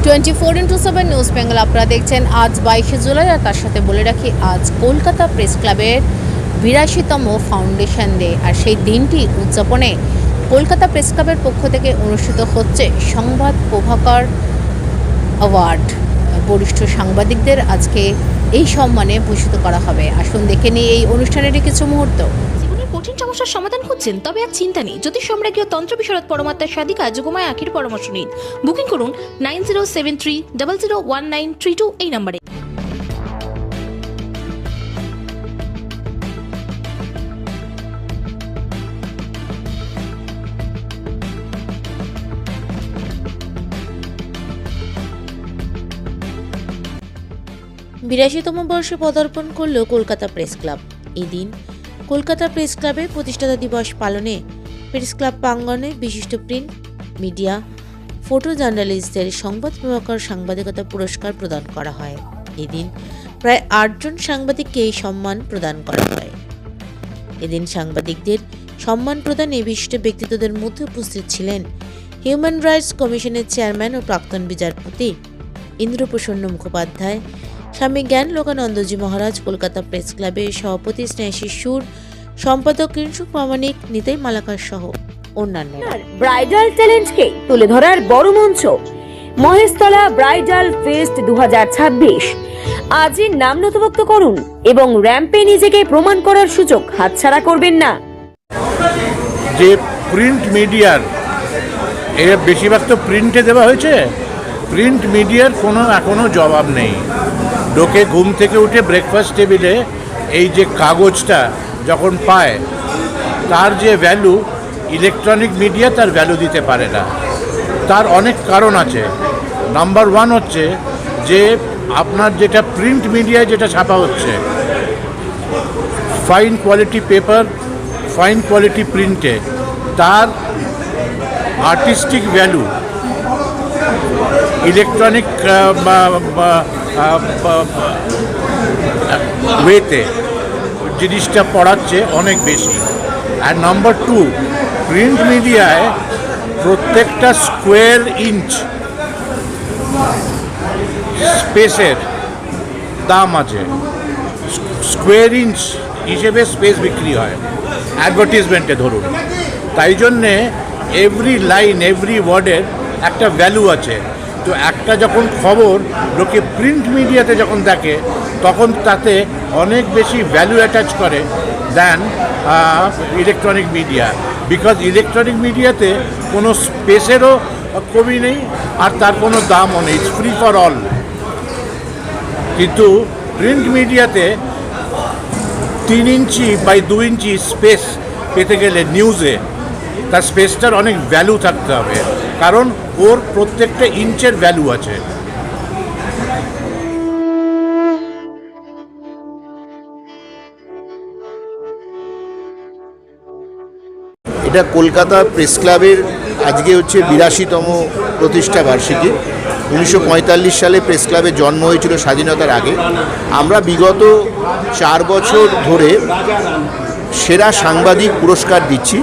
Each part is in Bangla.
24x7 নিউজ বেঙ্গল আপনারা দেখছেন। আজ 22শে জুলাই, আর তার সাথে বলে রাখি আজ কলকাতা প্রেস ক্লাবের 82তম ফাউন্ডেশন ডে। আর সেই দিনটি উদযাপনে কলকাতা প্রেস ক্লাবের পক্ষ থেকে অনুষ্ঠিত হচ্ছে সংবাদ প্রভাকর অ্যাওয়ার্ড। বরিষ্ঠ সাংবাদিকদের আজকে এই সম্মানে ভূষিত করা হবে। আসুন দেখে নিই এই অনুষ্ঠানেরই কিছু মুহূর্ত। কঠিন সমস্যার সমাধান খুঁজছেন? তবে আর চিন্তা নেই। জ্যোতিষ সম্রাজ্ঞী তন্ত্র বিশারদ পরমাত্মার সাধিকা যোগমায়া আখির পরামর্শ নিন। বুকিং করুন 9073001932 এই নম্বরে। বিরাশিতম বর্ষে পদার্পণ করল কলকাতা প্রেস ক্লাব। এই দিন কলকাতা প্রেস ক্লাবের প্রতিষ্ঠাতা দিবস পালনে প্রেস ক্লাব প্রাঙ্গণে বিশিষ্ট প্রিন্ট মিডিয়া ফটো জার্নালিস্টদের সংবাদ প্রভাকর সাংবাদিকতা পুরস্কার প্রদান করা হয়। এদিন প্রায় 8 জন সাংবাদিককে এই সম্মান প্রদান করা হয়। এদিন সাংবাদিকদের সম্মান প্রদানে বিশিষ্ট ব্যক্তিত্বদের মধ্যে উপস্থিত ছিলেন হিউম্যান রাইটস কমিশনের চেয়ারম্যান ও প্রাক্তন বিচারপতি ইন্দ্রপ্রসন্ন মুখোপাধ্যায়, স্বামী জ্ঞান লোকানন্দজি মহারাজ, কলকাতা প্রেস ক্লাবের সভাপতি স্নেহাশিস সুর, সম্পাদক কিংসুক প্রামাণিক, নিতাই মালাকার সহ অন্যান্যরা। ব্রাইডাল ট্যালেন্টকে তুলে ধরার বড় মঞ্চ মহেশতলা ব্রাইডাল ফেস্ট 2026। আজই নাম নথিভুক্ত করুন এবং র্যাম্পে নিজেকে প্রমাণ করার সুযোগ হাতছাড়া করবেন না। যে প্রিন্ট মিডিয়ার এর বেশিরভাগ তো প্রিন্টে দেওয়া হয়েছে, প্রিন্ট মিডিয়ার কোনো এখনও জবাব নেই। লোকে ঘুম থেকে উঠে ব্রেকফাস্ট টেবিলে এই যে কাগজটা যখন পায়, তার যে ভ্যালু ইলেকট্রনিক মিডিয়া তার ভ্যালু দিতে পারে না। তার অনেক কারণ আছে। নাম্বার 1 হচ্ছে যে আপনার যেটা প্রিন্ট মিডিয়ায় যেটা ছাপা হচ্ছে, fine quality paper, fine quality প্রিন্টে তার আর্টিস্টিক ভ্যালু ইলেকট্রনিক ওয়েতে জিনিসটা পড়াচ্ছে অনেক বেশি। আর নাম্বার 2, প্রিন্ট মিডিয়ায় প্রত্যেকটা স্কোয়ার ইঞ্চ স্পেসের দাম আছে। স্কোয়ার ইঞ্চ হিসেবে স্পেস বিক্রি হয় অ্যাডভার্টিজমেন্টে ধরুন। তাই জন্যে এভরি লাইন, এভরি ওয়ার্ডের একটা ভ্যালু আছে। তো একটা যখন খবর লোকে প্রিন্ট মিডিয়াতে যখন দেখে, তখন তাতে অনেক বেশি ভ্যালু অ্যাটাচ করে than electronic media. Because electronic মিডিয়াতে কোনো স্পেসেরও কমি নেই, আর তার কোনো দামও নেই, ইটস ফ্রি ফর অল। কিন্তু প্রিন্ট মিডিয়াতে 3 ইঞ্চি বাই 2 ইঞ্চি স্পেস পেতে গেলে নিউজে তার স্পেসটার অনেক ভ্যালু থাকতে হবে, কারণ ওর প্রত্যেকটা ইঞ্চের ভ্যালু আছে। এটা কলকাতা প্রেস ক্লাবের আজকে হচ্ছে 82তম প্রতিষ্ঠা বার্ষিকী। 1945 সালে প্রেস ক্লাবের জন্ম হয়েছিল স্বাধীনতার আগে। আমরা বিগত 4 বছর ধরে সেরা সাংবাদিক পুরস্কার দিচ্ছি।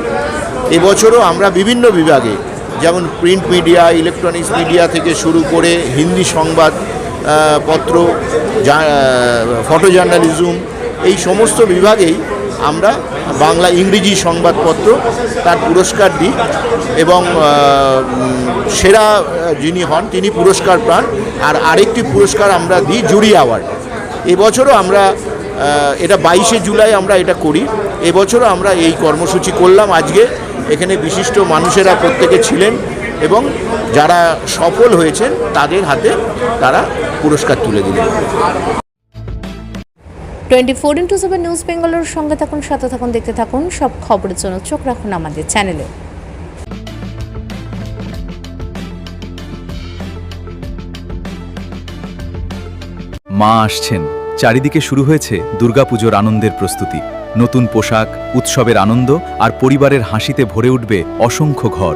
এবছরও আমরা বিভিন্ন বিভাগে, যেমন প্রিন্ট মিডিয়া, ইলেকট্রনিক্স মিডিয়া থেকে শুরু করে হিন্দি সংবাদ পত্র, ফটো জার্নালিজম, এই সমস্ত বিভাগেই আমরা বাংলা ইংরেজি সংবাদপত্র তার পুরস্কার দিই। এবং সেরা যিনি হন তিনি পুরস্কার পান। আর আরেকটি পুরস্কার আমরা দিই জুরি অ্যাওয়ার্ড। এবছরও আমরা এটা 22শে জুলাই আমরা এটা করি। এবছরও আমরা এই কর্মসূচি করলাম। আজকে এখানে বিশিষ্ট মানুষেরা প্রত্যেকে ছিলেন এবং যারা সফল হয়েছেন তাদের হাতে তারা পুরস্কার তুলে দিলেন। 24x7 নিউজ বেঙ্গলের সঙ্গে থাকুন, সাথে থাকুন, দেখতে থাকুন। সব খবরের জন্য চোখ রাখুন আমাদের চ্যানেলে। মা আসছেন, চারিদিকে শুরু হয়েছে দুর্গাপুজোর আনন্দের প্রস্তুতি। নতুন পোশাক, উৎসবের আনন্দ আর পরিবারের হাসিতে ভরে উঠবে অসংখ্য ঘর।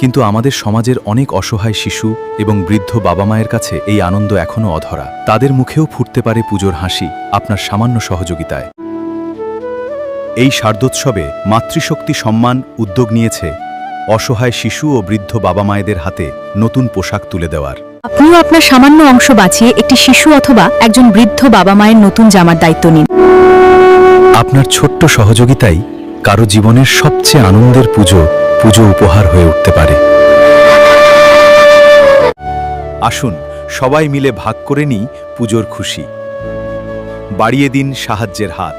কিন্তু আমাদের সমাজের অনেক অসহায় শিশু এবং বৃদ্ধ বাবা মায়ের কাছে এই আনন্দ এখনও অধরা। তাদের মুখেও ফুটতে পারে পুজোর হাসি আপনার সামান্য সহযোগিতায়। এই শারদোৎসবে মাতৃশক্তি সম্মান উদ্যোগ নিয়েছে অসহায় শিশু ও বৃদ্ধ বাবা মায়েদের হাতে নতুন পোশাক তুলে দেওয়ার। আপনিও আপনার সামান্য অংশ বাঁচিয়ে একটি শিশু অথবা একজন বৃদ্ধ বাবা মায়ের নতুন জামার দায়িত্ব নিন। আপনার ছোট্ট সহযোগিতাই কারো জীবনের সবচেয়ে আনন্দের পুজো উপহার হয়ে উঠতে পারে। আসুন সবাই মিলে ভাগ করে নিই পুজোর খুশি। বাড়িয়ে দিন সাহায্যের হাত।